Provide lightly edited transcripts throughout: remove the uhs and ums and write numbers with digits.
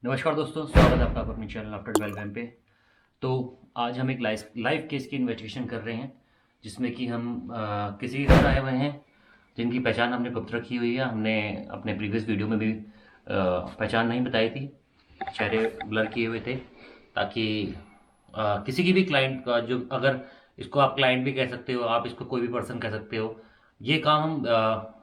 नमस्कार दोस्तों, स्वागत है आपका अपने चैनल आफ्टर 12 पे। तो आज हम एक लाइव केस की इन्वेस्टिगेशन कर रहे हैं, जिसमें कि हम किसी के घर आए हुए हैं जिनकी पहचान हमने गुप्त रखी हुई है। हमने अपने प्रीवियस वीडियो में भी पहचान नहीं बताई थी, चेहरे ब्लर किए हुए थे, ताकि किसी की भी क्लाइंट का जो, अगर इसको आप क्लाइंट भी कह सकते हो, आप इसको कोई भी पर्सन कह सकते हो, ये काम हम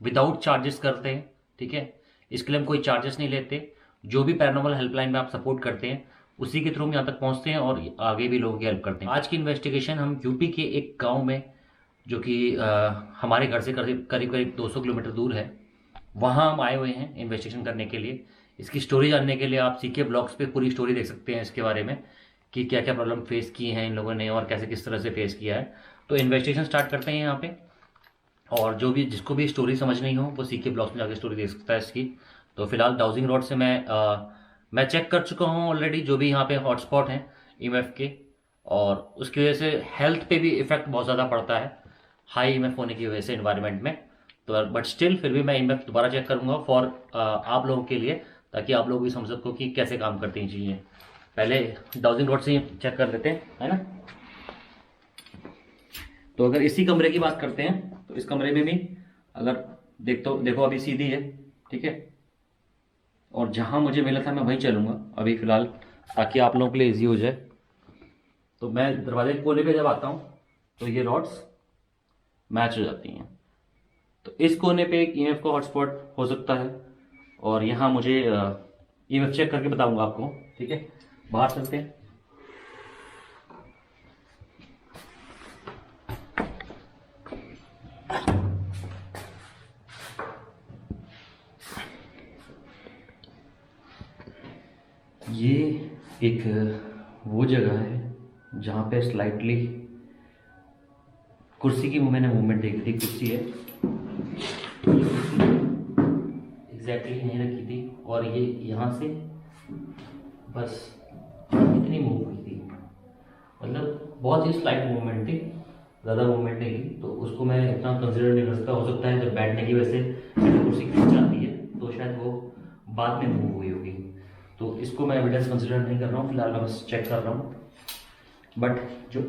विदाउट चार्जेस करते हैं। ठीक है, इसके लिए हम कोई चार्जेस नहीं लेते। जो भी पैरानॉर्मल हेल्पलाइन में आप सपोर्ट करते हैं, उसी के थ्रू हम यहाँ तक पहुँचते हैं और आगे भी लोगों की हेल्प करते हैं। आज की इन्वेस्टिगेशन हम यूपी के एक गांव में, जो कि हमारे घर से करीब करीब 200 किलोमीटर दूर है, वहाँ हम आए हुए हैं इन्वेस्टिगेशन करने के लिए। इसकी स्टोरी जानने के लिए आप सीके ब्लॉग्स पे पूरी स्टोरी देख सकते हैं इसके बारे में, कि क्या क्या प्रॉब्लम फेस की हैं इन लोगों ने और कैसे किस तरह से फेस किया है। तो इन्वेस्टिगेशन स्टार्ट करते हैं यहाँ पे, और जो भी जिसको भी स्टोरी समझ नहीं हो वो सीके ब्लॉग्स में जाकर स्टोरी देख सकता है इसकी। तो फिलहाल डाउजिंग रोड से मैं चेक कर चुका हूँ ऑलरेडी, जो भी यहाँ पे हॉटस्पॉट हैं ईएमएफ के, और उसकी वजह से हेल्थ पे भी इफेक्ट बहुत ज़्यादा पड़ता है हाई ईएमएफ होने की वजह से इन्वायरमेंट में। तो बट स्टिल फिर भी मैं ईएमएफ दोबारा चेक करूँगा फॉर आप लोगों के लिए, ताकि आप लोग भी समझ सको कि कैसे काम करती हैं चीज़ें। पहले डाउजिंग रोड से चेक कर लेते हैं, है ना। तो अगर इसी कमरे की बात करते हैं तो इस कमरे में भी अगर देखो अभी सीधी है, ठीक है, और जहां मुझे मिला था मैं वहीं चलूंगा अभी फिलहाल, ताकि आप लोगों के लिए इजी हो जाए। तो मैं दरवाजे के कोने पे जब आता हूं तो ये रॉड्स मैच हो जाती हैं। तो इस कोने पे एक ईएमएफ का हॉटस्पॉट हो सकता है, और यहाँ मुझे ईएमएफ चेक करके बताऊंगा आपको। ठीक है, बाहर चलते हैं। ये एक वो जगह है जहाँ पे स्लाइटली कुर्सी की मैंने मूवमेंट देखी थी। कुर्सी है एग्जैक्टली यहीं रखी थी, और ये यहाँ से बस इतनी मूव हुई थी, मतलब बहुत ही स्लाइट मूवमेंट थी, ज़्यादा मूवमेंट नहीं थी। तो उसको मैं इतना कंसिडर नहीं कर सकता। हो सकता है जब बैठने की वजह से कुर्सी खींच जाती है तो शायद वो बाद में मूव हुई होगी। तो इसको मैं एविडेंस कंसिडर नहीं कर रहा हूँ, फिलहाल मैं बस चेक कर रहा हूँ। बट जो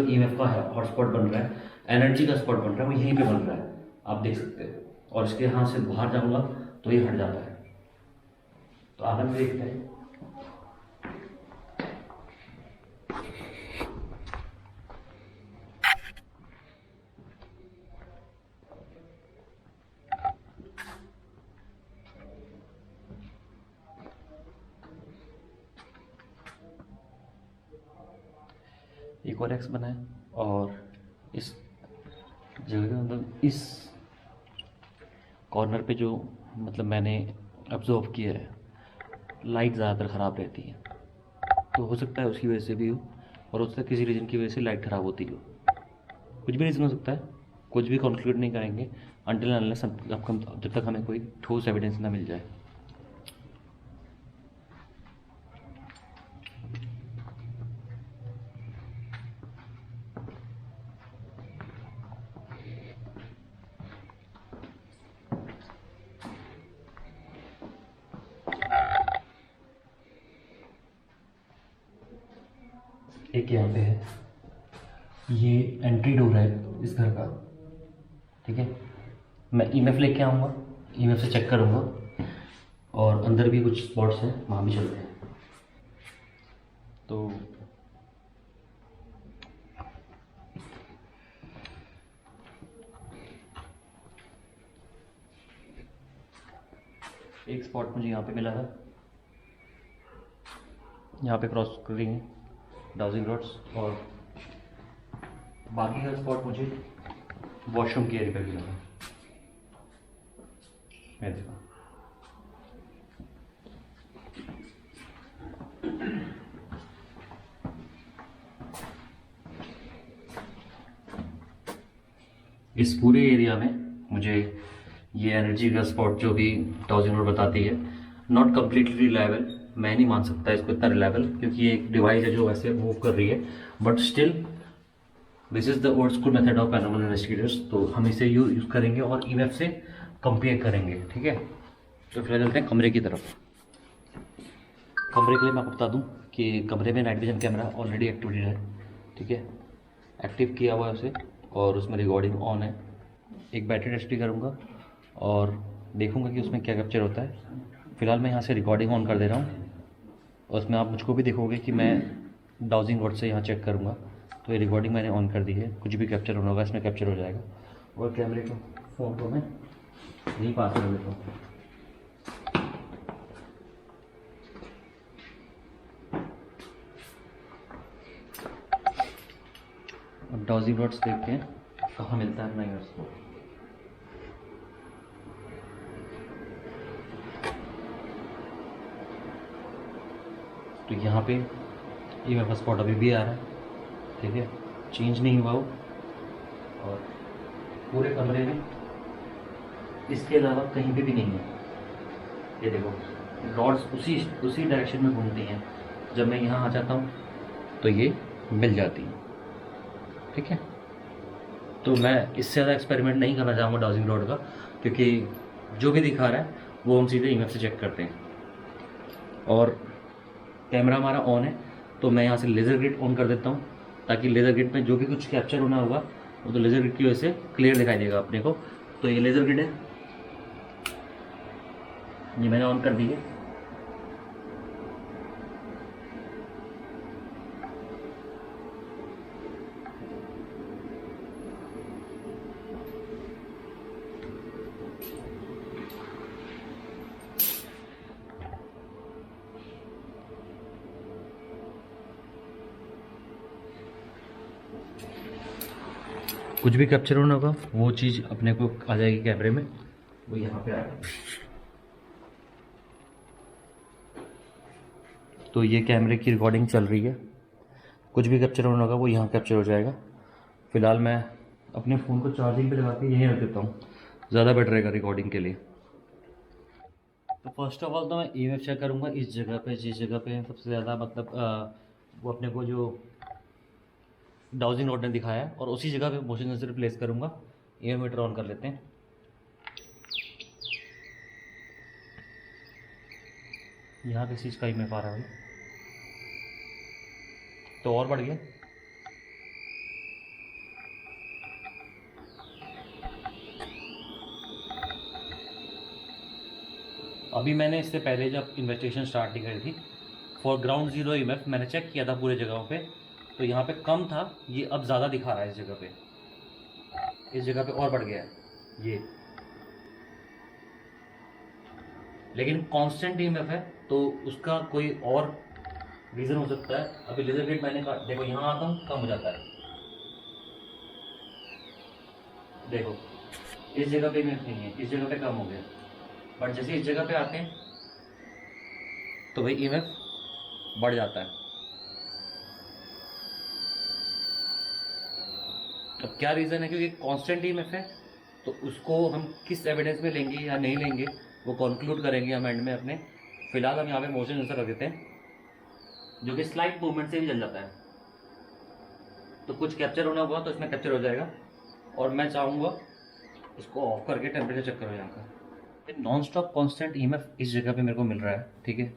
ईएमएफ का हॉटस्पॉट बन रहा है, एनर्जी का स्पॉट बन रहा है, वो यहीं पे बन रहा है, आप देख सकते हो। और इसके यहाँ से बाहर जाऊँगा तो ये हट जाता है। तो आगे में देखते हैं। एक और एक्स बना है, और इस जगह का मतलब इस कॉर्नर पे जो मतलब मैंने ऑब्जर्व किया है, लाइट ज़्यादातर ख़राब रहती है। तो हो सकता है उसकी वजह से भी हो, और हो सकता है किसी रीज़न की वजह से लाइट ख़राब होती हो। कुछ भी रीज़न हो सकता है, कुछ भी कंक्लूड नहीं करेंगे अनटिल अनलेस जब तक हमें कोई ठोस एविडेंस ना मिल जाए। एक यहाँ पे है, ये एंट्री डोर है इस घर का। ठीक है, मैं ईएमएफ लेके आऊँगा, ईएमएफ से चेक करूँगा, और अंदर भी कुछ स्पॉट्स हैं, वहाँ भी चलते हैं। तो एक स्पॉट मुझे यहाँ पे मिला था, यहाँ पे क्रॉस करेंगे डाउजिंग रोड्स, और बाकी का स्पॉट मुझे वॉशरूम के एरिया पे मिला था। मैं देखा इस पूरे एरिया में मुझे ये एनर्जी का स्पॉट जो भी डाउजिंग रोड बताती है, नॉट कम्प्लीटली रिलायबल। मैं नहीं मान सकता इसको इतना रिलायबल, क्योंकि ये एक डिवाइस है जो वैसे मूव कर रही है, but still this is the old school method of paranormal investigators. तो हम इसे यूज करेंगे और ईएमएफ से कंपेयर करेंगे। ठीक है, तो फिर चलते हैं कमरे की तरफ। कमरे के लिए मैं आपको बता दूं कि कमरे में night vision camera already activated है, ठीक है, एक्टिव किया हुआ है उसे, और उसमें रिकॉर्डिंग ऑन है। एक बैटरी टेस्ट भी करूँगा और देखूँगा कि उसमें क्या कैप्चर होता है। फ़िलहाल मैं यहाँ से रिकॉर्डिंग ऑन कर दे रहा हूँ और उसमें आप मुझको भी देखोगे कि मैं डाउजिंग रोड से यहाँ चेक करूँगा। तो ये रिकॉर्डिंग मैंने ऑन कर दी है, कुछ भी कैप्चर होना होगा इसमें कैप्चर हो जाएगा। और कैमरे को फ़ोन को मैं यहीं पास कर लेता हूँ। अब डाउजिंग रोड्स देखते हैं कहाँ मिलता है अपना यूनिवर्स को। तो यहाँ पे ये मेरे पास स्पॉट अभी भी आ रहा है, ठीक है, चेंज नहीं हुआ वो। और पूरे कमरे में इसके अलावा कहीं पे भी नहीं है। ये देखो रॉड्स उसी डायरेक्शन में घूमती हैं। जब मैं यहाँ आ जाता हूँ तो ये मिल जाती है, ठीक है। तो मैं इससे ज़्यादा एक्सपेरिमेंट नहीं करना चाहूँगा डाउजिंग रॉड का, क्योंकि जो भी दिखा रहा है वो हम सीधे ईएमएफ से चेक करते हैं। और कैमरा हमारा ऑन है, तो मैं यहाँ से लेज़र ग्रिड ऑन कर देता हूँ, ताकि लेज़र ग्रिड में जो भी कुछ कैप्चर होना होगा वो तो लेज़र ग्रिड की वजह से क्लियर दिखाई देगा अपने को। तो ये लेज़र ग्रिड है, ये मैंने ऑन कर दी है। कुछ भी कैप्चर होना होगा वो चीज़ अपने को आ जाएगी कैमरे में, वो यहाँ पे आएगा। तो ये कैमरे की रिकॉर्डिंग चल रही है, कुछ भी कैप्चर होना होगा वो यहाँ कैप्चर हो जाएगा। फ़िलहाल मैं अपने फ़ोन को चार्जिंग पे लगा के यहीं रख देता हूँ, ज़्यादा बेटर रहेगा रिकॉर्डिंग के लिए। तो फर्स्ट ऑफ ऑल तो मैं ईएमएफ चेक करूँगा इस जगह पे, जिस जगह पे सबसे ज़्यादा मतलब वो अपने को जो डाउजिंग रॉड ने दिखाया है, और उसी जगह पे मोशन सेंसर प्लेस करूँगा। ईएमएफ मीटर ऑन कर लेते हैं। यहाँ किस चीज़ का ईएमएफ आ रहा है, तो और बढ़ गया। अभी मैंने इससे पहले जब इन्वेस्टिगेशन स्टार्ट नहीं करी थी, फॉर ग्राउंड जीरो ईएमएफ मैंने चेक किया था पूरे जगहों पे, तो यहाँ पे कम था, ये अब ज़्यादा दिखा रहा है इस जगह पे, इस जगह पे और बढ़ गया है ये। लेकिन कांस्टेंट ईएमएफ है तो उसका कोई और रीज़न हो सकता है। अभी लेजर ग्रिड मैंने देखो यहाँ आता हूँ कम हो जाता है, देखो इस जगह पे ईएमएफ नहीं है, इस जगह पे कम हो गया। बट जैसे इस जगह पे आते हैं तो भाई ईएमएफ बढ़ जाता है। अब क्या रीज़न है, क्योंकि कांस्टेंट ईएमएफ है, तो उसको हम किस एविडेंस में लेंगे या नहीं लेंगे वो कंक्लूड करेंगे हम एंड में अपने। फिलहाल हम यहाँ पे मोशन सेंसर रख देते हैं, जो कि स्लाइट मूवमेंट से भी जल जाता है। तो कुछ कैप्चर होना होगा तो इसमें कैप्चर हो जाएगा। और मैं चाहूँगा इसको ऑफ करके टेम्परेचर चेक करो यहाँ का। नॉन स्टॉप कॉन्स्टेंट ईएमएफ इस जगह पे मेरे को मिल रहा है, ठीक है।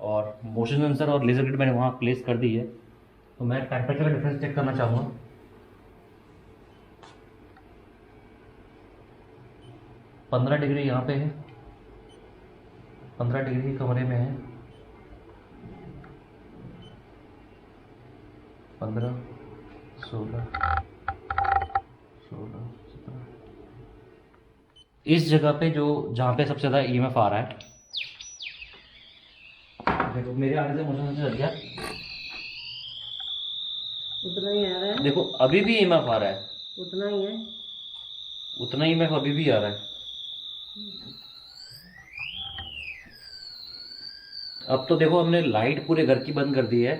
और मोशन सेंसर और लेजर ग्रिड मैंने वहाँ प्लेस कर दी है, तो मैं टेम्परेचर का डिफरेंस चेक करना चाहूँगा। 15 डिग्री यहाँ पे है, 15 डिग्री कमरे में है, 15, 16, 17। इस जगह पे जो जहाँ पे सबसे ज़्यादा ईएमएफ आ रहा है, देखो मेरे आने से मोशन सेंसर चल गया, उतना ही आ रहा है। देखो अभी भी ईएमएफ आ रहा है, उतना ही है, उतना ही ईएमएफ अभी भी आ रहा है। अब तो देखो हमने लाइट पूरे घर की बंद कर दी है,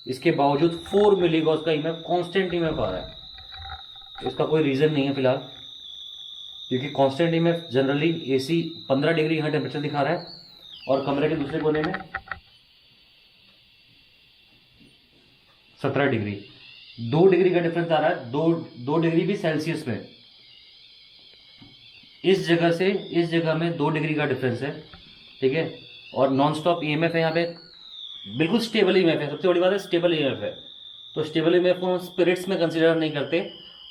इसके बावजूद 4 मिलीगॉस का ईएमएफ कांस्टेंट ईएमएफ आ रहा है। इसका कोई रीज़न नहीं है फिलहाल, क्योंकि constant EMF generally AC 15 degree यहाँ टेम्परेचर दिखा रहा है, और कमरे के दूसरे कोने में 17 डिग्री, 2 डिग्री का डिफरेंस आ रहा है, 2 डिग्री भी सेल्सियस में। इस जगह से इस जगह में 2 डिग्री का डिफरेंस है, ठीक है। और नॉन स्टॉप ईएमएफ है यहाँ पे बिल्कुल स्टेबल ईएमएफ है। सबसे बड़ी बात है स्टेबल ईएमएफ है। तो स्टेबल ईएमएफ को हम स्पिरिट्स में कंसिडर नहीं करते,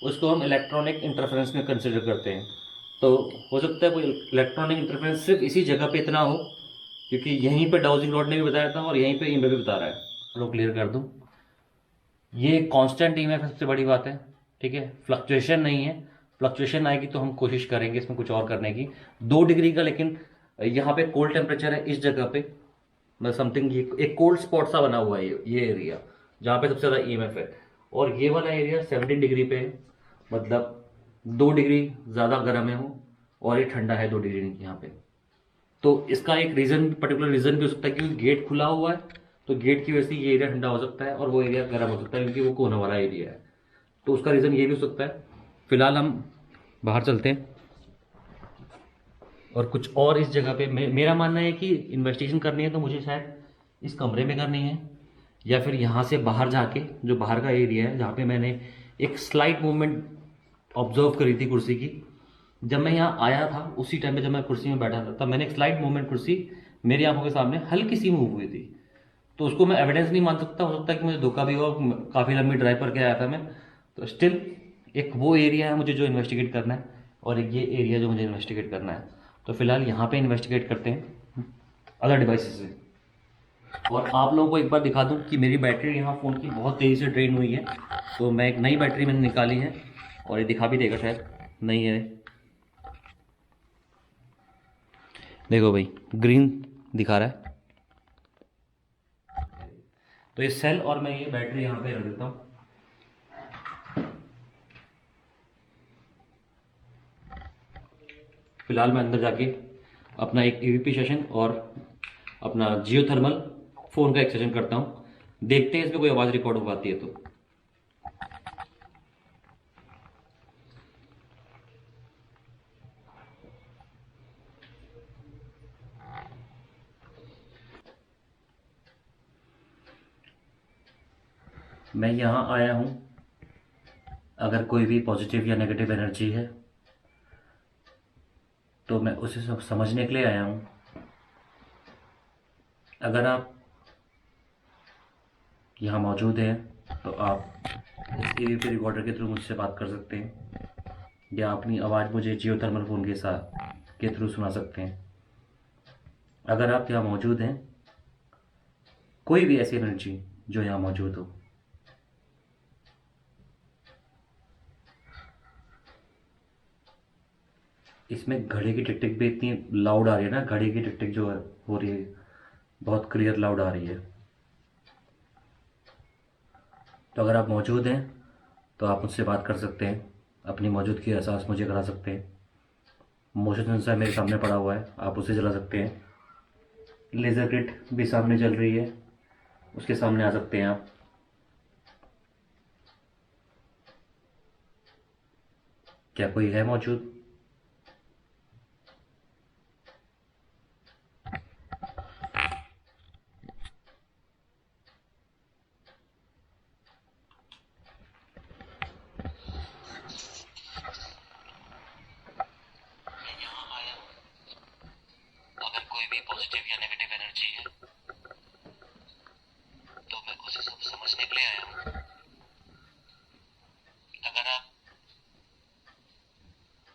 उसको हम इलेक्ट्रॉनिक इंटरफेरेंस में कंसिडर करते हैं। तो हो सकता है कोई इलेक्ट्रॉनिक इंटरफेरेंस सिर्फ इसी जगह पे इतना हो, क्योंकि यहीं पे डाउजिंग रॉड ने भी बताया था और यहीं पे ईएमएफ भी बता रहा है। चलो क्लियर कर दूं, ये कांस्टेंट ईएमएफ है, सबसे बड़ी बात है। ठीक है, फ्लक्चुएशन नहीं है। फ्लक्चुएशन आएगी तो हम कोशिश करेंगे इसमें कुछ और करने की। 2 डिग्री का, लेकिन यहाँ पे कोल्ड टेम्परेचर है इस जगह पे, मतलब समथिंग ये एक कोल्ड स्पॉट सा बना हुआ है ये एरिया जहाँ पे सबसे ज़्यादा ईएमएफ है। और ये वाला एरिया 17 डिग्री पे है, मतलब 2 डिग्री ज़्यादा गर्म है वो, और ये ठंडा है 2 डिग्री यहाँ पे। तो इसका एक रीज़न, पर्टिकुलर रीज़न भी हो सकता है, क्योंकि गेट खुला हुआ है तो गेट की वजह से ये एरिया ठंडा हो सकता है और वो एरिया गर्म हो सकता है, क्योंकि वो कोना वाला एरिया है। तो उसका रीज़न ये भी हो सकता है। फिलहाल हम बाहर चलते हैं और कुछ और इस जगह पे मेरा मानना है कि इन्वेस्टिगेशन करनी है तो मुझे शायद इस कमरे में करनी है, या फिर यहाँ से बाहर जाके, जो बाहर का एरिया है जहाँ पे मैंने एक स्लाइट मूवमेंट ऑब्जर्व करी थी कुर्सी की। जब मैं यहाँ आया था उसी टाइम पे जब मैं कुर्सी में बैठा था, तब मैंने एक स्लाइट मूवमेंट कुर्सी मेरी आंखों के सामने हल्की सी मूव हुई थी। तो उसको मैं एविडेंस नहीं मान सकता, हो सकता है कि मुझे धोखा भी हुआ, काफ़ी लंबी ड्राइव करके आया था मैं। तो स्टिल एक वो एरिया है मुझे जो इन्वेस्टिगेट करना है, और एक ये एरिया जो मुझे इन्वेस्टिगेट करना है। तो फिलहाल यहाँ पे इन्वेस्टिगेट करते हैं अदर डिवाइसेस से। और आप लोगों को एक बार दिखा दूँ कि मेरी बैटरी यहाँ फ़ोन की बहुत तेज़ी से ड्रेन हुई है। तो मैं एक नई बैटरी मैंने निकाली है, और ये दिखा भी देगा शायद, नहीं है, देखो भाई ग्रीन दिखा रहा है। तो ये सेल और मैं ये बैटरी यहाँ पे रख देता हूँ। फिलहाल मैं अंदर जाके अपना एक ईवीपी सेशन और अपना जियो थर्मल फ़ोन का एक सेशन करता हूँ। देखते हैं इसमें कोई आवाज़ रिकॉर्ड हो पाती है तो। मैं यहाँ आया हूँ, अगर कोई भी पॉजिटिव या नेगेटिव एनर्जी है तो मैं उसे सब समझने के लिए आया हूँ। अगर आप यहाँ मौजूद हैं तो आप इस ईवीपी रिकॉर्डर के थ्रू मुझसे बात कर सकते हैं, या अपनी आवाज़ मुझे जियो थर्मल फ़ोन के साथ के थ्रू सुना सकते हैं। अगर आप यहाँ मौजूद हैं, कोई भी ऐसी एनर्जी जो यहाँ मौजूद हो, इसमें घड़ी की टिक टिक भी इतनी लाउड आ रही है ना, घड़ी की टिक टिक जो है हो रही है बहुत क्लियर लाउड आ रही है। तो अगर आप मौजूद हैं तो आप मुझसे बात कर सकते हैं, अपनी मौजूदगी का एहसास मुझे करा सकते हैं। मोशन सेंसर मेरे सामने पड़ा हुआ है, आप उसे जला सकते हैं। लेज़र ग्रिड भी सामने जल रही है, उसके सामने आ सकते हैं आप। क्या कोई है मौजूद? अगर कोई भी पॉजिटिव या नेगेटिव एनर्जी है तो मैं उसे सब समझने के लिए आया हूँ। अगर आप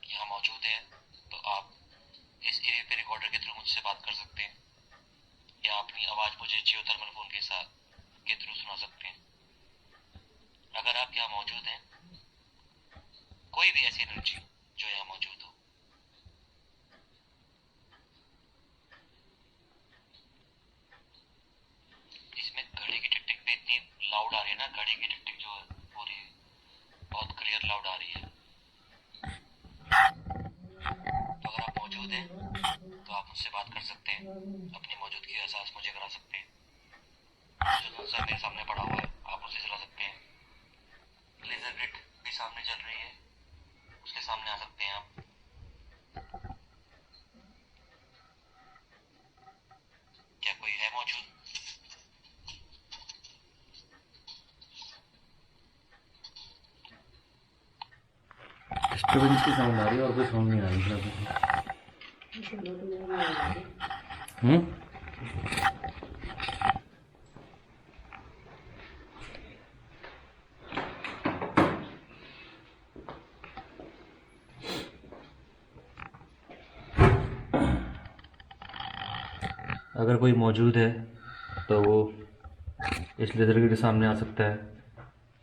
यहाँ मौजूद हैं तो आप इस ईवीपी रिकॉर्डर के थ्रू मुझसे बात कर सकते हैं, या अपनी आवाज़ मुझे जियो थर्मल फ़ोन के साथ के थ्रू सुना सकते हैं। अगर आप यहाँ मौजूद हैं, कोई भी ऐसी एनर्जी जो यहाँ मौजूद हो, इसमें घड़ी की टिक टिक भी इतनी लाउड आ रही है ना, घड़ी की टिक टिक जो हो रही है बहुत क्लियर लाउड आ रही है। तो अगर आप मौजूद हैं तो आप मुझसे बात कर सकते हैं, अपनी मौजूदगी का एहसास मुझे करा सकते हैं। जो सेंसर मेरे सामने पड़ा हुआ है आप उसे जला सकते हैं। लेज़र ग्रिड भी सामने जल रही है, उसके सामने आ सकते हैं आप। क्या कोई है मौजूद? डिस्टर्बेंस की साउंड आ रही है और कोई साउंड नहीं आ रही। अगर कोई मौजूद है तो वो इस लेज़र गेट के सामने आ सकता है,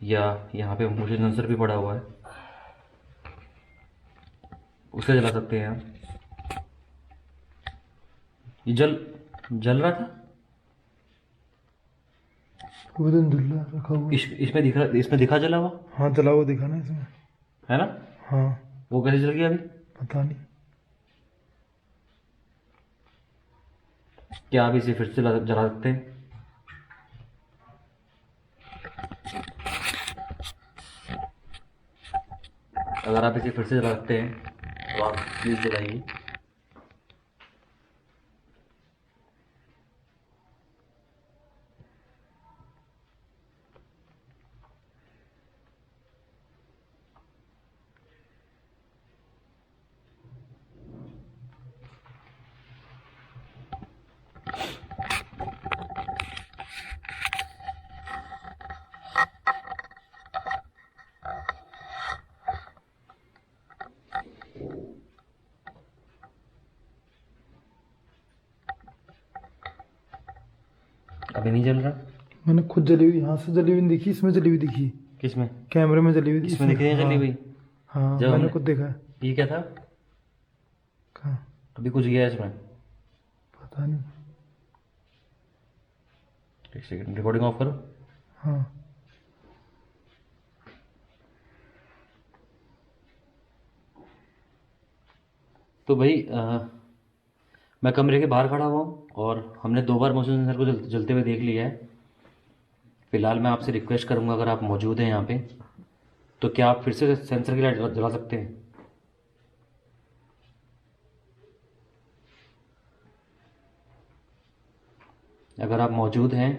या यहाँ पे मोशन सेंसर भी पड़ा हुआ है, उसे जला सकते हैं हम। ये जल रहा था। वो दिन धुल्ला रखा हुआ। इसमें दिखा जला हुआ। हाँ जला हुआ दिखा ना इसमें। है ना। हाँ वो कैसे जल गया अभी? पता नहीं। क्या आप इसे फिर से जला सकते हैं? अगर आप इसे फिर से जला सकते हैं तो आप प्लीज़ जलाइए। अभी नहीं जल रहा। मैंने खुद जली हुई, यहाँ से जली हुई नहीं दिखी, इसमें जली हुई दिखी। किसमें? कैमरे में जली हुई इसमें दिख रही है जली हुई। हाँ जब मैंने हमने- खुद देखा है। ये क्या था? कहाँ? अभी कुछ गया है इसमें। पता नहीं। एक सेकंड, रिकॉर्डिंग ऑफ करो। हाँ तो भाई मैं कमरे के बाहर खड़ा हुआ हूँ और हमने 2 बार मोशन सेंसर को जलते हुए देख लिया है। फिलहाल मैं आपसे रिक्वेस्ट करूँगा, अगर आप मौजूद हैं यहाँ पे तो क्या आप फिर से सेंसर की लाइट जला सकते हैं? अगर आप मौजूद हैं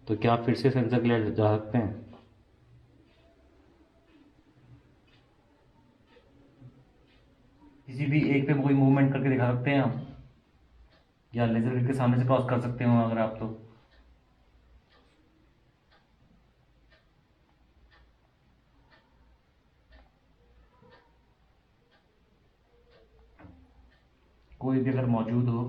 तो क्या आप फिर से सेंसर की लाइट जला सकते हैं? किसी भी एक पे कोई मूवमेंट करके दिखा सकते हैं आप, या लेजर गेट के सामने से क्रॉस कर सकते हो अगर आप तो। कोई भी अगर मौजूद हो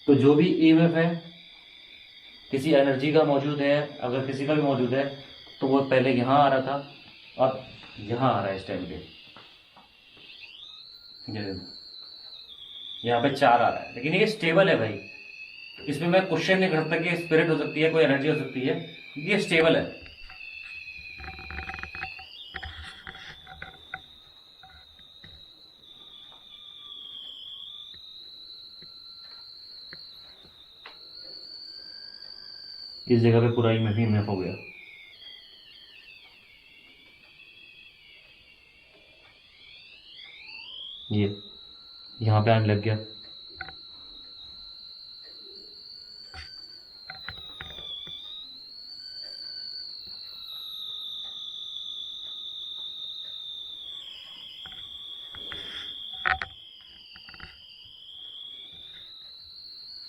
तो जो भी ईएमएफ है किसी एनर्जी का मौजूद है, अगर किसी का भी मौजूद है तो वो पहले यहाँ आ रहा था, अब यहाँ आ रहा है इस टाइम पे। ये देखो, यहाँ पे 4 आ रहा है, लेकिन ये स्टेबल है भाई। इसमें मैं क्वेश्चन नहीं कर सकता कि स्पिरिट हो सकती है, कोई एनर्जी हो सकती है, ये स्टेबल है। इस जगह पे पूरा ईएमएफ हो गया। ये यहाँ पे आने लग गया।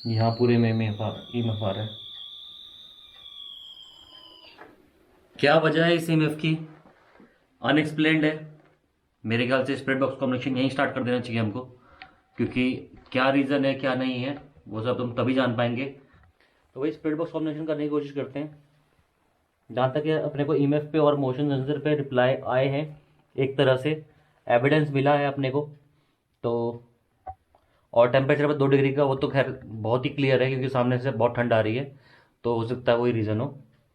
यहाँ पूरे में ईएमएफ आ रहा है। क्या वजह है इस ईएमएफ की? अनएक्सप्लेन्ड है। मेरे ख्याल से स्प्रेड बॉक्स कॉम्बिनेशन यहीं स्टार्ट कर देना चाहिए हमको, क्योंकि क्या रीज़न है क्या नहीं है वो सब तुम तभी जान पाएंगे। तो वही स्प्रेड बॉक्स कॉम्बिनेशन करने की कोशिश करते हैं। जहाँ तक अपने को ईएमएफ पे और मोशन सेंसर पे रिप्लाई आए हैं, एक तरह से एविडेंस मिला है अपने को। तो और टेम्परेचर पर 2 डिग्री का वो तो खैर बहुत ही क्लियर है, क्योंकि सामने से बहुत ठंड आ रही है, तो हो सकता है वही रीज़न हो।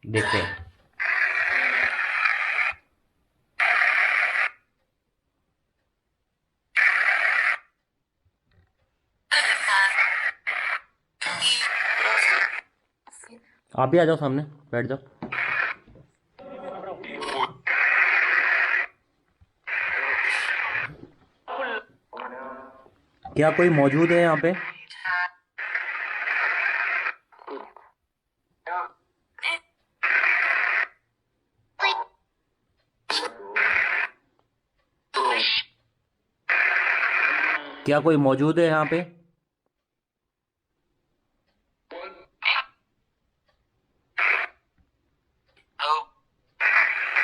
देखते हैं। आप भी आ जाओ, सामने बैठ जाओ। क्या कोई मौजूद है यहाँ पे? क्या कोई मौजूद है यहाँ पे?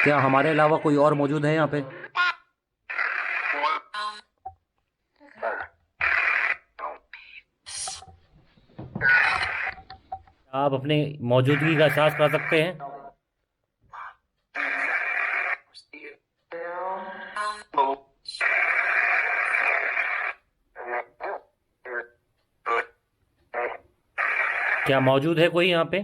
क्या हमारे अलावा कोई और मौजूद है यहाँ पे? आप अपने मौजूदगी का एहसास कर सकते हैं? क्या मौजूद है कोई यहाँ पे?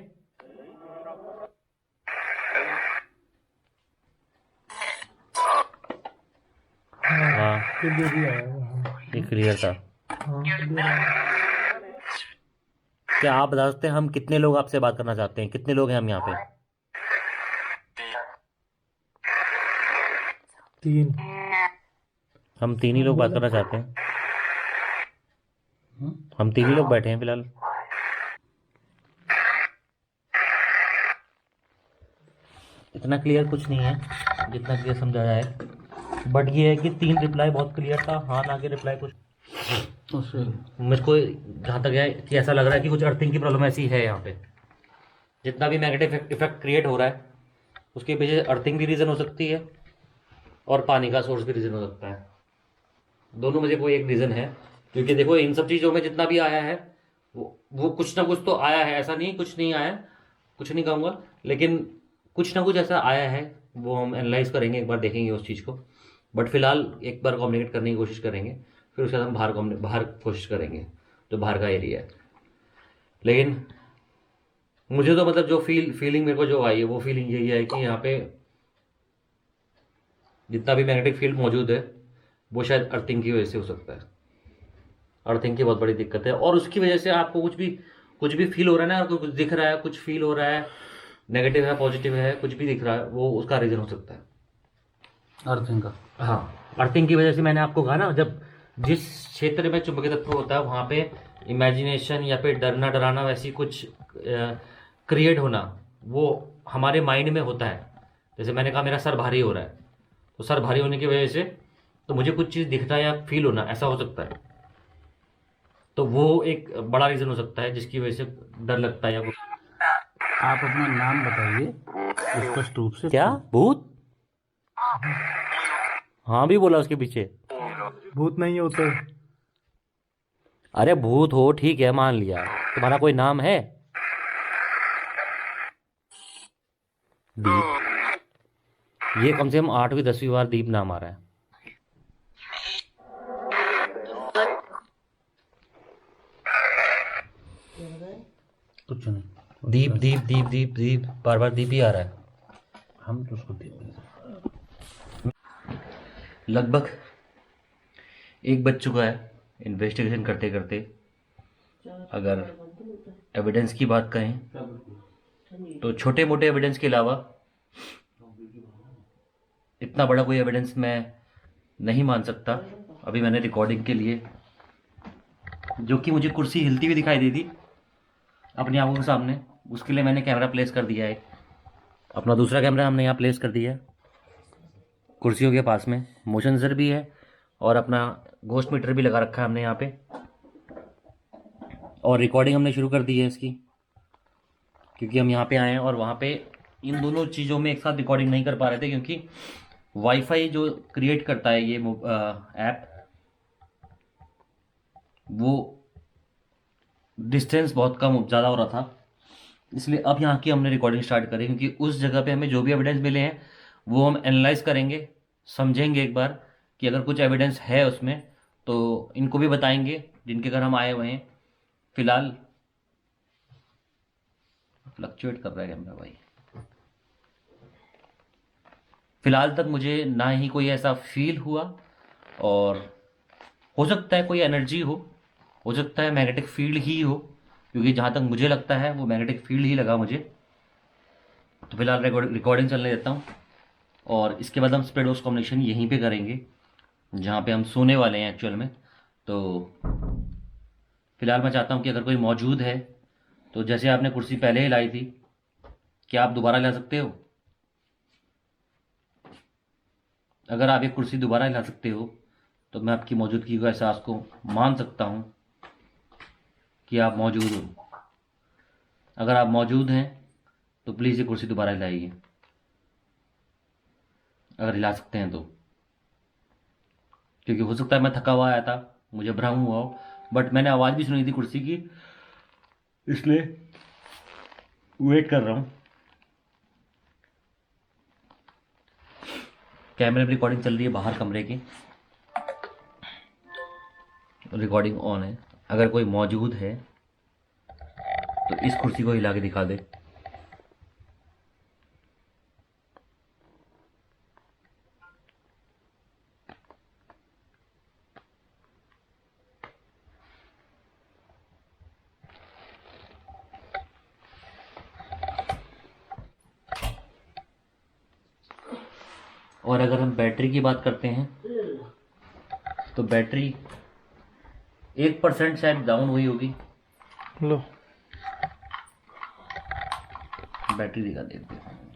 हाँ, क्लियर ही आया हाँ। ये क्लियर था। हाँ क्लियर आया। क्या आप बता सकते हैं हम कितने लोग आपसे बात करना चाहते हैं? कितने लोग हैं हम यहाँ पे? 3। हम 3 ही लोग बात करना चाहते हैं। हम 3 ही लोग बैठे हैं फिलहाल। इतना क्लियर कुछ नहीं है जितना क्लियर समझाया है, बट ये है कि 3 रिप्लाई बहुत क्लियर था। हाँ ना के रिप्लाई कुछ मेरे को जहाँ तक है कि ऐसा लग रहा है कि कुछ अर्थिंग की प्रॉब्लम ऐसी है यहाँ पे। जितना भी नेगेटिव इफेक्ट क्रिएट हो रहा है उसके पीछे अर्थिंग भी रीज़न हो सकती है और पानी का सोर्स भी रीज़न हो सकता है। दोनों में से कोई एक रीज़न है, क्योंकि देखो इन सब चीज़ों में जितना भी आया है वो कुछ ना कुछ तो आया है। ऐसा नहीं कुछ नहीं आया, कुछ नहीं कहूँगा, लेकिन कुछ ना कुछ ऐसा आया है। वो हम एनालाइज करेंगे, एक बार देखेंगे उस चीज़ को। बट फिलहाल एक बार कम्युनिकेट करने की कोशिश करेंगे, फिर उसके बाद हम बाहर कोशिश करेंगे, जो बाहर का एरिया है। लेकिन मुझे तो मतलब जो फीलिंग मेरे को जो आई है वो फीलिंग यही है कि यहाँ पे जितना भी मैग्नेटिक फील्ड मौजूद है वो शायद अर्थिंग की वजह से हो सकता है। अर्थिंग की बहुत बड़ी दिक्कत है और उसकी वजह से आपको कुछ भी फील हो रहा है ना, आपको कुछ दिख रहा है, कुछ फील हो रहा है, नेगेटिव है पॉजिटिव है, कुछ भी दिख रहा है, वो उसका रीज़न हो सकता है अर्थिंग का। हाँ, अर्थिंग की वजह से मैंने आपको कहा ना, जब जिस क्षेत्र में चुंबकीय तत्व होता है वहाँ पे इमेजिनेशन या फिर डरना डराना वैसी कुछ क्रिएट होना वो हमारे माइंड में होता है। जैसे मैंने कहा मेरा सर भारी हो रहा है, तो सर भारी होने की वजह से तो मुझे कुछ चीज़ दिखता है या फील होना ऐसा हो सकता है। तो वो एक बड़ा रीज़न हो सकता है जिसकी वजह से डर लगता है या कुछ। आप अपना नाम बताइए स्पष्ट रूप से। क्या भूत? हाँ भी बोला उसके पीछे। भूत नहीं होते। अरे भूत हो ठीक है, मान लिया। तुम्हारा कोई नाम है? दीप। ये कम से कम 8वीं 10वीं बार दीप नाम आ रहा है। कुछ नहीं, दीप दीप दीप दीप दीप बार बार दीप ही आ रहा है। हम तो उसको देख नहीं सकते। लगभग 1 बज चुका है इन्वेस्टिगेशन करते करते। अगर एविडेंस की बात करें तो छोटे मोटे एविडेंस के अलावा इतना बड़ा कोई एविडेंस मैं नहीं मान सकता। अभी मैंने रिकॉर्डिंग के लिए, जो कि मुझे कुर्सी हिलती हुई दिखाई दी थी अपनी आंखों के सामने, उसके लिए मैंने कैमरा प्लेस कर दिया है। अपना दूसरा कैमरा हमने यहाँ प्लेस कर दिया है कुर्सियों के पास में। मोशन सेंसर भी है और अपना घोस्ट मीटर भी लगा रखा है हमने यहाँ पे, और रिकॉर्डिंग हमने शुरू कर दी है इसकी, क्योंकि हम यहाँ पे आए हैं और वहाँ पे इन दोनों चीज़ों में एक साथ रिकॉर्डिंग नहीं कर पा रहे थे, क्योंकि वाईफाई जो क्रिएट करता है ये ऐप, वो डिस्टेंस बहुत कम ज़्यादा हो रहा था। इसलिए अब यहाँ की हमने रिकॉर्डिंग स्टार्ट करी, क्योंकि उस जगह पे हमें जो भी एविडेंस मिले हैं वो हम एनालाइज करेंगे, समझेंगे एक बार कि अगर कुछ एविडेंस है उसमें तो इनको भी बताएंगे जिनके घर हम आए हुए हैं। फिलहाल फ्लक्चुएट कर रहा है कैमरा भाई। फिलहाल तक मुझे ना ही कोई ऐसा फील हुआ, और हो सकता है कोई एनर्जी हो सकता है मैग्नेटिक फील्ड ही हो, क्योंकि जहाँ तक मुझे लगता है वो मैग्नेटिक फील्ड ही लगा मुझे। तो फिलहाल रिकॉर्डिंग चलने देता हूँ, और इसके बाद हम स्प्रेड ऑफ कॉम्बिनेशन यहीं पे करेंगे जहाँ पे हम सोने वाले हैं एक्चुअल में। तो फिलहाल मैं चाहता हूँ कि अगर कोई मौजूद है तो जैसे आपने कुर्सी पहले ही लाई थी, क्या आप दोबारा ला सकते हो? अगर आप एक कुर्सी दोबारा ला सकते हो तो मैं आपकी मौजूदगी को, एहसास को मान सकता हूँ कि आप मौजूद हो। अगर आप मौजूद हैं तो प्लीज़ ये कुर्सी दोबारा लाइए। अगर हिला सकते हैं तो, क्योंकि हो सकता है मैं थका हुआ आया था, मुझे भ्रम हुआ हो, बट मैंने आवाज़ भी सुनी थी कुर्सी की, इसलिए वेट कर रहा हूँ। कैमरे में रिकॉर्डिंग चल रही है बाहर कमरे की, रिकॉर्डिंग ऑन है। अगर कोई मौजूद है तो इस कुर्सी को हिला के दिखा दे। और अगर हम बैटरी की बात करते हैं तो बैटरी 1% शायद डाउन हुई होगी। लो बैटरी दिखा देते हैं।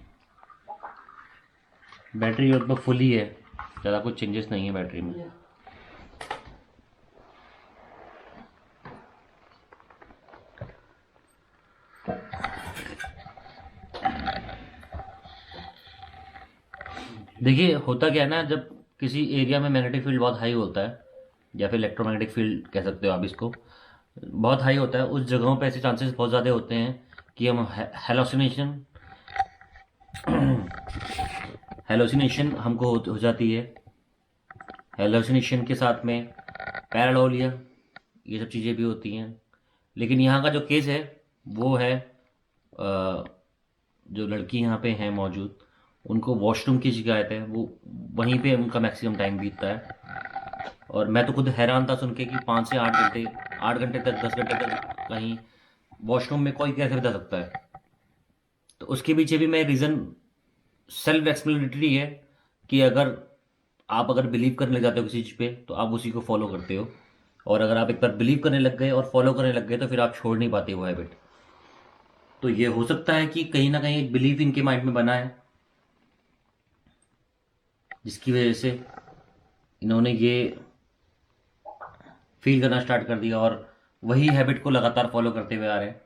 बैटरी लगभग फुल ही है, ज़्यादा कुछ चेंजेस नहीं है बैटरी में। देखिए होता क्या है ना, जब किसी एरिया में मैग्नेटिक फील्ड बहुत हाई होता है, या फिर इलेक्ट्रोमैग्नेटिक फील्ड कह सकते हो आप इसको, बहुत हाई होता है, उस जगहों पे ऐसे चांसेस बहुत ज़्यादा होते हैं कि हम हेलोसिनेशन हमको हो जाती है। हेलोसिनेशन के साथ में पैराडोलिया, ये सब चीज़ें भी होती हैं। लेकिन यहाँ का जो केस है वो है, जो लड़की यहाँ पे हैं मौजूद, उनको वॉशरूम की शिकायत है, वो वहीं पे उनका मैक्सिमम टाइम बीतता है। और मैं तो खुद हैरान था सुन के कि 5 से 8 घंटे तक 10 घंटे तक कहीं वॉशरूम में कोई कैसे बिता सकता है। तो उसके पीछे भी मैं रीज़न सेल्फ एक्सप्लेनेटरी है कि अगर बिलीव करने लग जाते हो किसी चीज़ पे तो आप उसी को फॉलो करते हो, और अगर आप एक बार बिलीव करने लग गए और फॉलो करने लग गए तो फिर आप छोड़ नहीं पाते वो हैबिट। तो ये हो सकता है कि कहीं ना कहीं एक बिलीव इनके माइंड में बना है, जिसकी वजह से इन्होंने ये फील करना स्टार्ट कर दिया और वही हैबिट को लगातार फॉलो करते हुए आ रहे हैं।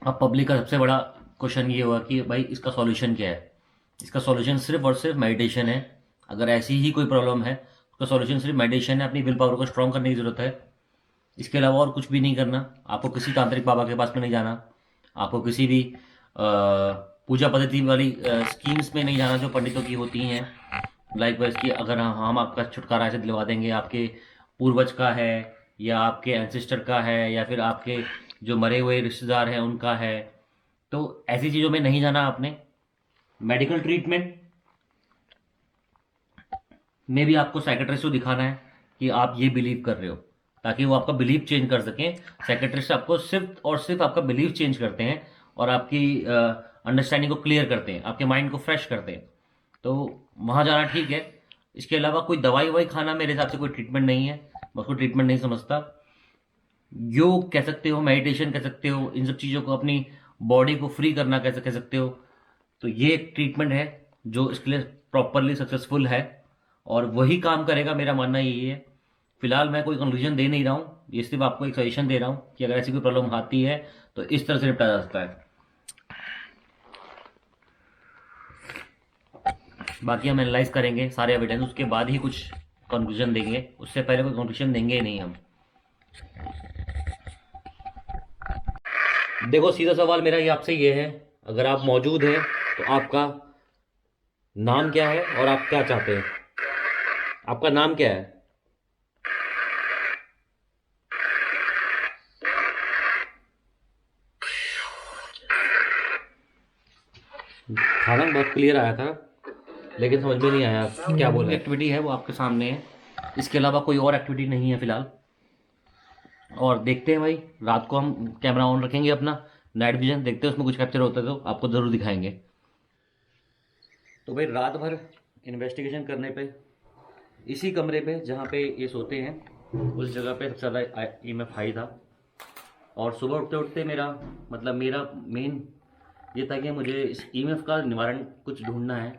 अब पब्लिक का सबसे बड़ा क्वेश्चन ये हुआ कि भाई इसका सॉल्यूशन क्या है। इसका सॉल्यूशन सिर्फ और सिर्फ मेडिटेशन है। अगर ऐसी ही कोई प्रॉब्लम है, उसका सॉल्यूशन सिर्फ मेडिटेशन है। अपनी विल पावर को स्ट्रॉन्ग करने की ज़रूरत है, इसके अलावा और कुछ भी नहीं करना। आपको किसी तांत्रिक बाबा के पास में नहीं जाना, आपको किसी भी पूजा पद्धति वाली स्कीम्स में नहीं जाना जो पंडितों की होती हैं। लाइक वाइज कि अगर हम आपका छुटकारा ऐसे दिलवा देंगे, आपके पूर्वज का है या आपके एंसेस्टर का है या फिर आपके जो मरे हुए रिश्तेदार हैं उनका है, तो ऐसी चीज़ों में नहीं जाना आपने। मेडिकल ट्रीटमेंट में भी आपको साइकेट्रिस्ट को दिखाना है कि आप ये बिलीव कर रहे हो, ताकि वो आपका बिलीव चेंज कर सकें। साइकेट्रिस्ट आपको सिर्फ और सिर्फ आपका बिलीव चेंज करते हैं और आपकी अंडरस्टैंडिंग को क्लियर करते हैं, आपके माइंड को फ्रेश करते हैं। तो वहाँ जाना ठीक है। इसके अलावा कोई दवाई ववाई खाना मेरे हिसाब से कोई ट्रीटमेंट नहीं है, मैं उसको ट्रीटमेंट नहीं समझता। योग कह सकते हो, मेडिटेशन कह सकते हो, इन सब चीज़ों को अपनी बॉडी को फ्री करना कैसे कह सकते हो। तो ये एक ट्रीटमेंट है जो इसके लिए प्रॉपरली सक्सेसफुल है और वही काम करेगा, मेरा मानना यही है। फिलहाल मैं कोई कंक्लूजन दे नहीं रहा हूँ, ये सिर्फ आपको एक सजेशन दे रहा हूँ कि अगर ऐसी कोई प्रॉब्लम आती है तो इस तरह से निपटा जा सकता है। बाकी हम एनालाइज करेंगे सारे एविडेंस, उसके बाद ही कुछ कंक्लूजन देंगे, उससे पहले कोई कंक्लूजन देंगे ही नहीं हम। देखो सीधा सवाल मेरा ये आपसे ये है, अगर आप मौजूद हैं तो आपका नाम क्या है और आप क्या चाहते हैं? आपका नाम क्या है? खाना बहुत क्लियर आया था लेकिन समझ में नहीं आया क्या बोला। एक्टिविटी है वो आपके सामने है, इसके अलावा कोई और एक्टिविटी नहीं है फिलहाल। और देखते हैं भाई, रात को हम कैमरा ऑन रखेंगे अपना नाइट विजन, देखते हैं उसमें कुछ कैप्चर होता है तो आपको ज़रूर दिखाएंगे। तो भाई रात भर इन्वेस्टिगेशन करने पे इसी कमरे पे जहाँ पे ये सोते हैं उस जगह पे सबसे ज़्यादा EMF हाई था। और सुबह उठते उठते मेरा मेन ये था कि मुझे इस EMF का निवारण कुछ ढूंढना है।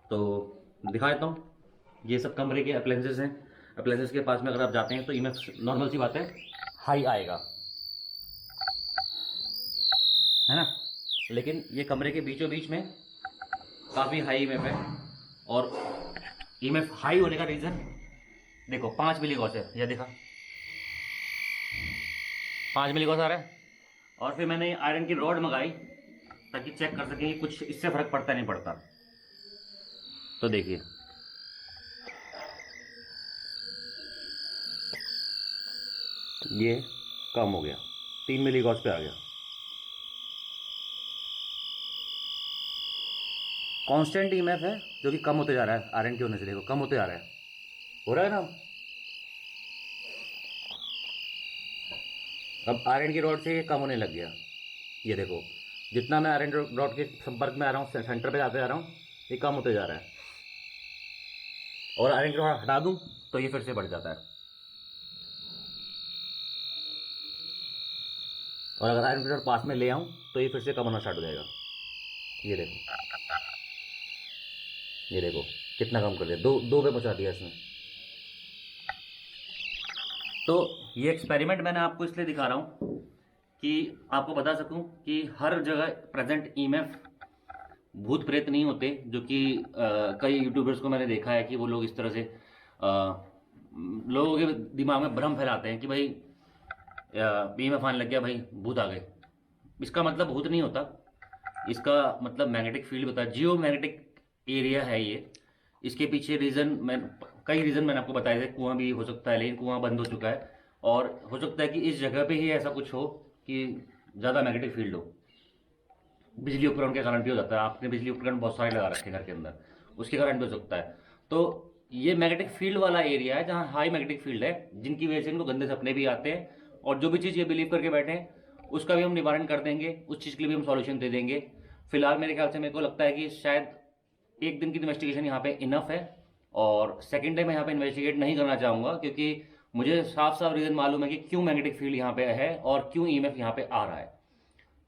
तो दिखा देता हूँ, ये सब कमरे के अप्लायंसेस हैं। अप्लायंसेस के पास में अगर आप जाते हैं तो EMF नॉर्मल सी बात है हाई आएगा, है ना। लेकिन ये कमरे के बीचों बीच में काफ़ी हाई ईएमएफ है। और ईएमएफ हाई होने का रीज़न देखो 5 मिली गॉस है, यह देखा 5 मिली गॉस आ रहा है। और फिर मैंने आयरन की रॉड मंगाई ताकि चेक कर सकें कि कुछ इससे फ़र्क पड़ता नहीं पड़ता। तो देखिए ये कम हो गया, 3 मिली गॉस पे आ गया। कांस्टेंट ईएमएफ है जो कि कम होते जा रहा है आयरन के होने से। देखो कम होते जा रहा है, हो रहा है ना। अब आयरन की रॉड से ये कम होने लग गया। ये देखो जितना मैं आयरन रॉड के संपर्क में आ रहा हूँ, सेंटर पे आते आ रहा हूँ, ये कम होते जा रहा है। और आयरन की रॉड हटा दूँ तो ये फिर से बढ़ जाता है। और अगर आयरन की रॉड पास में ले आऊँ तो ये फिर से कम होना स्टार्ट हो जाएगा। ये देखो, ये देखो कितना कम कर दिया, दो पे पहुँचा दिया इसने। तो ये एक्सपेरिमेंट मैंने आपको इसलिए दिखा रहा हूँ कि आपको बता सकूं कि हर जगह प्रेजेंट ईएमएफ भूत प्रेत नहीं होते, जो कि कई यूट्यूबर्स को मैंने देखा है कि वो लोग इस तरह से लोगों के दिमाग में भ्रम फैलाते हैं कि भाई ईएमएफ आने लग गया, भाई भूत आ गए। इसका मतलब भूत नहीं होता, इसका मतलब मैग्नेटिक फील्ड होता है, जियो मैग्नेटिक एरिया है ये। इसके पीछे कई रीज़न मैंने आपको बताया थे। कुआं भी हो सकता है, लेकिन कुआं बंद हो चुका है। और हो सकता है कि इस जगह पे ही ऐसा कुछ हो कि ज़्यादा मैग्नेटिक फील्ड हो। बिजली उपकरण के कारण भी हो जाता है, आपने बिजली उपकरण बहुत सारे लगा रखे हैं घर के अंदर, उसके कारण भी हो सकता है। तो ये मैग्नेटिक फील्ड वाला एरिया है जहाँ हाई मैग्नेटिक फील्ड है, जिनकी वजह से इनको गंदे सपने भी आते हैं। और जो भी चीज़ ये बिलीव करके बैठे हैं उसका भी हम निवारण कर देंगे, उस चीज़ के लिए भी हम सॉल्यूशन दे देंगे। फिलहाल मेरे ख्याल से मेरे को लगता है कि शायद एक दिन की इन्वेस्टिगेशन यहाँ पे इनफ है। और सेकेंड डे मैं यहाँ पे इन्वेस्टिगेट नहीं करना चाहूँगा, क्योंकि मुझे साफ साफ रीज़न मालूम है कि क्यों मैग्नेटिक फील्ड यहाँ पे है और क्यों ईएमएफ यहाँ पे आ रहा है।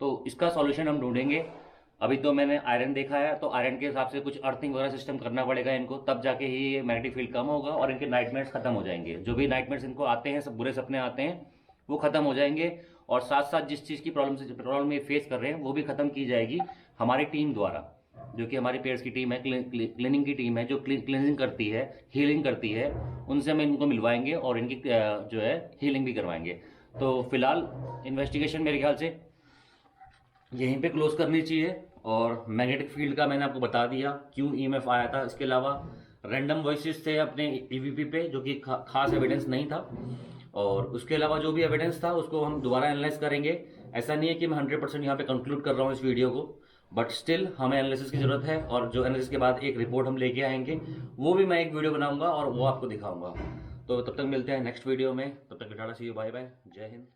तो इसका सॉल्यूशन हम ढूंढेंगे। अभी तो मैंने आयरन देखा है, तो आयरन के हिसाब से कुछ अर्थिंग वगैरह सिस्टम करना पड़ेगा इनको, तब जाके ही ये मैग्नेटिक फील्ड कम होगा और इनके नाइटमेयर्स खत्म हो जाएंगे। जो भी नाइटमेयर्स इनको आते हैं, सब बुरे सपने आते हैं, वो खत्म हो जाएंगे। और साथ साथ जिस चीज़ की प्रॉब्लम ये फेस कर रहे हैं वो भी खत्म की जाएगी हमारी टीम द्वारा, जो कि हमारी पेयर्स की टीम है, क्लीनिंग की टीम है, जो क्लीनिंग करती है, हीलिंग करती है। उनसे हम इनको मिलवाएंगे और इनकी जो है हीलिंग भी करवाएंगे। तो फिलहाल इन्वेस्टिगेशन मेरे ख्याल से यहीं पे क्लोज करनी चाहिए। और मैग्नेटिक फील्ड का मैंने आपको बता दिया क्यों ईएमएफ आया था। इसके अलावा रैंडम वॉइसेस थे अपने ईवीपी पे, जो कि खास एविडेंस नहीं था। और उसके अलावा जो भी एविडेंस था उसको हम दोबारा एनालाइज करेंगे। ऐसा नहीं है कि मैं 100% यहाँ पे कंक्लूड कर रहा हूँ इस वीडियो को, बट स्टिल हमें एनालिसिस की जरूरत है। और जो एनालिसिस के बाद एक रिपोर्ट हम लेके आएंगे, वो भी मैं एक वीडियो बनाऊंगा और वो आपको दिखाऊंगा। तो तब तक मिलते हैं नेक्स्ट वीडियो में, तब तक टाटा सी यू, बाय बाय, जय हिंद।